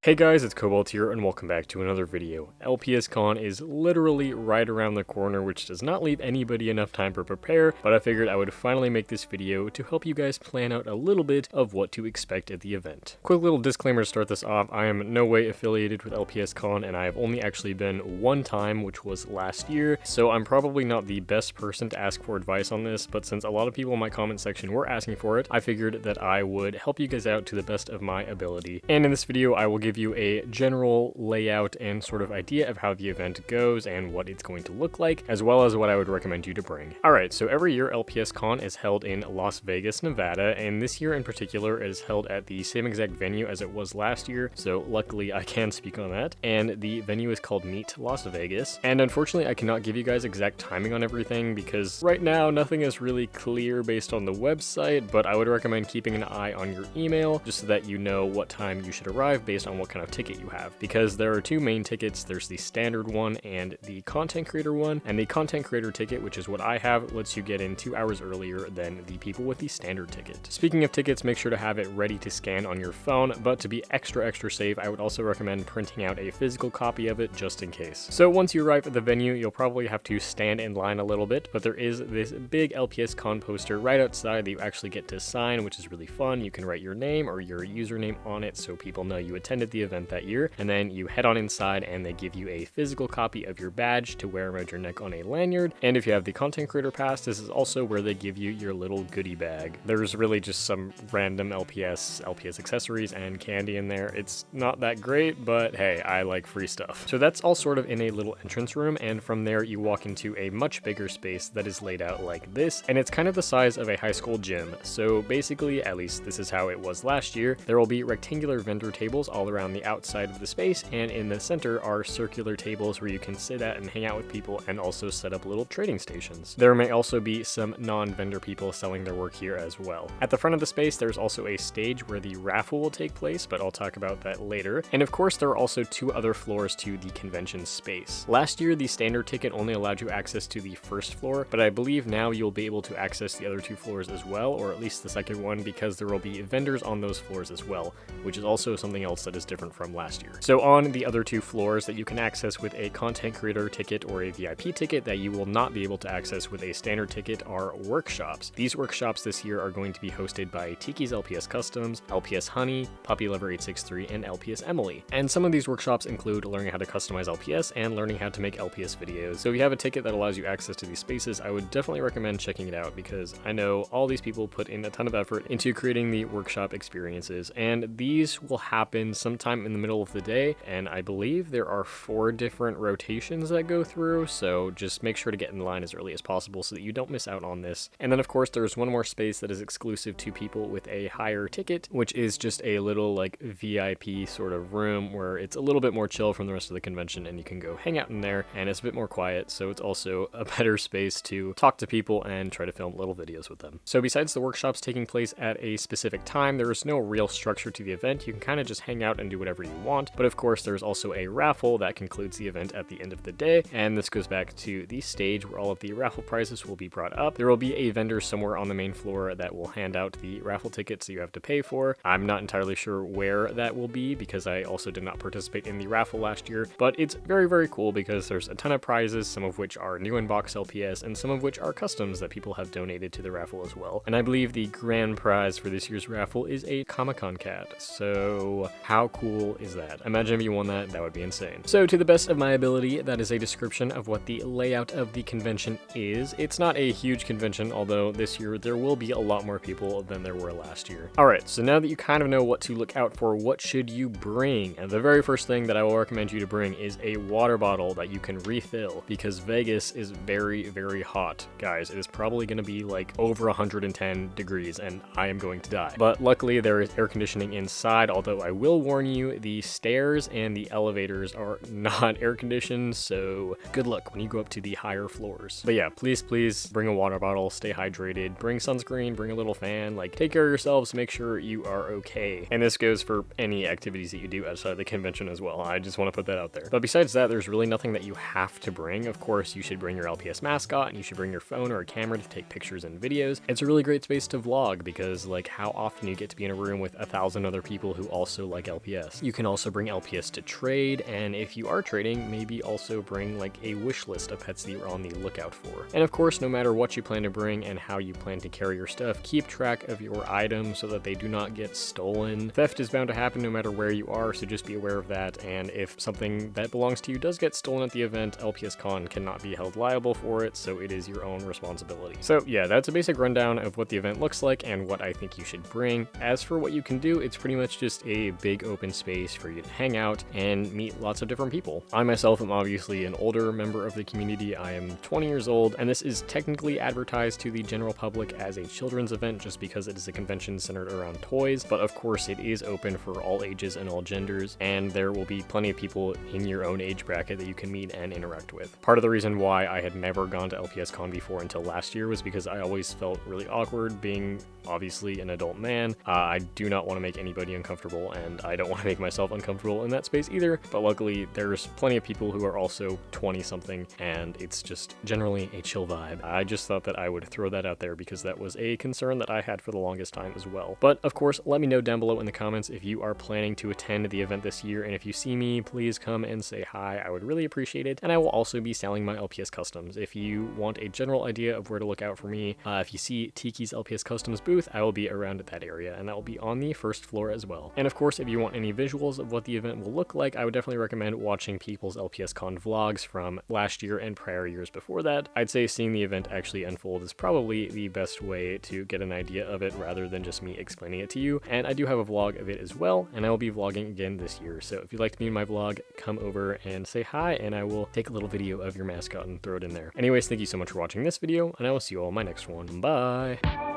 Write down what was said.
Hey guys, it's Cobalt here, and welcome back to another video. LPS Con is literally right around the corner, which does not leave anybody enough time to prepare, but I figured I would finally make this video to help you guys plan out a little bit of what to expect at the event. Quick little disclaimer to start this off, I am no way affiliated with LPS Con, and I have only actually been one time, which was last year, so I'm probably not the best person to ask for advice on this, but since a lot of people in my comment section were asking for it, I figured that I would help you guys out to the best of my ability. And in this video, I will give you a general layout and sort of idea of how the event goes and what it's going to look like, as well as what I would recommend you to bring. Alright, so every year LPS Con is held in Las Vegas, Nevada, and this year in particular it is held at the same exact venue as it was last year, so luckily I can speak on that. And the venue is called Meet Las Vegas, and unfortunately I cannot give you guys exact timing on everything because right now nothing is really clear based on the website, but I would recommend keeping an eye on your email just so that you know what time you should arrive based on what kind of ticket you have, because there are two main tickets. There's the standard one and the content creator one, and the content creator ticket, which is what I have, lets you get in 2 hours earlier than the people with the standard ticket. Speaking of tickets, make sure to have it ready to scan on your phone, but to be extra safe, I would also recommend printing out a physical copy of it just in case. So once you arrive at the venue, you'll probably have to stand in line a little bit, but there is this big LPS Con poster right outside that you actually get to sign, which is really fun. You can write your name or your username on it so people know you attended the event that year, and then you head on inside and they give you a physical copy of your badge to wear around your neck on a lanyard. And if you have the content creator pass, this is also where they give you your little goodie bag. There's really just some random LPS accessories and candy in there. It's not that great, but hey, I like free stuff. So that's all sort of in a little entrance room, and from there you walk into a much bigger space that is laid out like this, and it's kind of the size of a high school gym. So basically, at least this is how it was last year, there will be rectangular vendor tables all around the outside of the space, and in the center are circular tables where you can sit at and hang out with people and also set up little trading stations. There may also be some non-vendor people selling their work here as well. At the front of the space, there's also a stage where the raffle will take place, but I'll talk about that later. And of course, there are also two other floors to the convention space. Last year, the standard ticket only allowed you access to the first floor, but I believe now you'll be able to access the other two floors as well, or at least the second one, because there will be vendors on those floors as well, which is also something else that is different from last year. So on the other two floors that you can access with a content creator ticket or a VIP ticket that you will not be able to access with a standard ticket are workshops. These workshops this year are going to be hosted by Tiki's LPS Customs, LPS Honey, Puppy Lover 863, and LPS Emily. And some of these workshops include learning how to customize LPS and learning how to make LPS videos. So if you have a ticket that allows you access to these spaces, I would definitely recommend checking it out, because I know all these people put in a ton of effort into creating the workshop experiences, and these will happen sometime in the middle of the day, and I believe there are 4 different rotations that go through, so just make sure to get in line as early as possible so that you don't miss out on this. And then of course there's one more space that is exclusive to people with a higher ticket, which is just a little like VIP sort of room where it's a little bit more chill from the rest of the convention, and you can go hang out in there, and it's a bit more quiet, so it's also a better space to talk to people and try to film little videos with them. So besides the workshops taking place at a specific time, there is no real structure to the event. You can kind of just hang out and do whatever you want, but of course there's also a raffle that concludes the event at the end of the day, and this goes back to the stage where all of the raffle prizes will be brought up. There will be a vendor somewhere on the main floor that will hand out the raffle tickets that you have to pay for. I'm not entirely sure where that will be because I also did not participate in the raffle last year, but it's very cool because there's a ton of prizes, some of which are new in-box LPS and some of which are customs that people have donated to the raffle as well. And I believe the grand prize for this year's raffle is a Comic-Con cat, so how cool is that? Imagine if you won that, that would be insane. So to the best of my ability, that is a description of what the layout of the convention is. It's not a huge convention, although this year there will be a lot more people than there were last year. Alright, so now that you kind of know what to look out for, what should you bring? And the very first thing that I will recommend you to bring is a water bottle that you can refill, because Vegas is very hot. Guys, it is probably going to be like over 110 degrees and I am going to die. But luckily there is air conditioning inside, although I will warn you, the stairs and the elevators are not air conditioned, so good luck when you go up to the higher floors. But yeah, please bring a water bottle, stay hydrated, bring sunscreen, bring a little fan, like take care of yourselves, make sure you are okay. And this goes for any activities that you do outside of the convention as well. I just want to put that out there. But besides that, there's really nothing that you have to bring. Of course, you should bring your LPS mascot, and you should bring your phone or a camera to take pictures and videos. It's a really great space to vlog because like how often you get to be in a room with 1,000 other people who also like LPS LPS. You can also bring LPS to trade, and if you are trading, maybe also bring like a wish list of pets that you're on the lookout for. And of course, no matter what you plan to bring and how you plan to carry your stuff, keep track of your items so that they do not get stolen. Theft is bound to happen no matter where you are, so just be aware of that, and if something that belongs to you does get stolen at the event, LPS Con cannot be held liable for it, so it is your own responsibility. So yeah, that's a basic rundown of what the event looks like and what I think you should bring. As for what you can do, it's pretty much just a big open space for you to hang out and meet lots of different people. I myself am obviously an older member of the community. I am 20 years old, and this is technically advertised to the general public as a children's event just because it is a convention centered around toys, but of course it is open for all ages and all genders, and there will be plenty of people in your own age bracket that you can meet and interact with. Part of the reason why I had never gone to LPS Con before until last year was because I always felt really awkward being obviously an adult man. I do not want to make anybody uncomfortable, and I don't want to make myself uncomfortable in that space either, but luckily there's plenty of people who are also 20 something, and it's just generally a chill vibe. I just thought that I would throw that out there because that was a concern that I had for the longest time as well. But of course, let me know down below in the comments if you are planning to attend the event this year, and if you see me, please come and say hi. I would really appreciate it, and I will also be selling my LPS customs. If you want a general idea of where to look out for me, if you see Tiki's LPS customs booth, I will be around at that area, and that will be on the first floor as well. And of course, if you want any visuals of what the event will look like, I would definitely recommend watching People's LPS Con vlogs from last year and prior years before that. I'd say seeing the event actually unfold is probably the best way to get an idea of it rather than just me explaining it to you. And I do have a vlog of it as well, and I will be vlogging again this year. So if you'd like to be in my vlog, come over and say hi, and I will take a little video of your mascot and throw it in there. Anyways, thank you so much for watching this video, and I will see you all in my next one. Bye!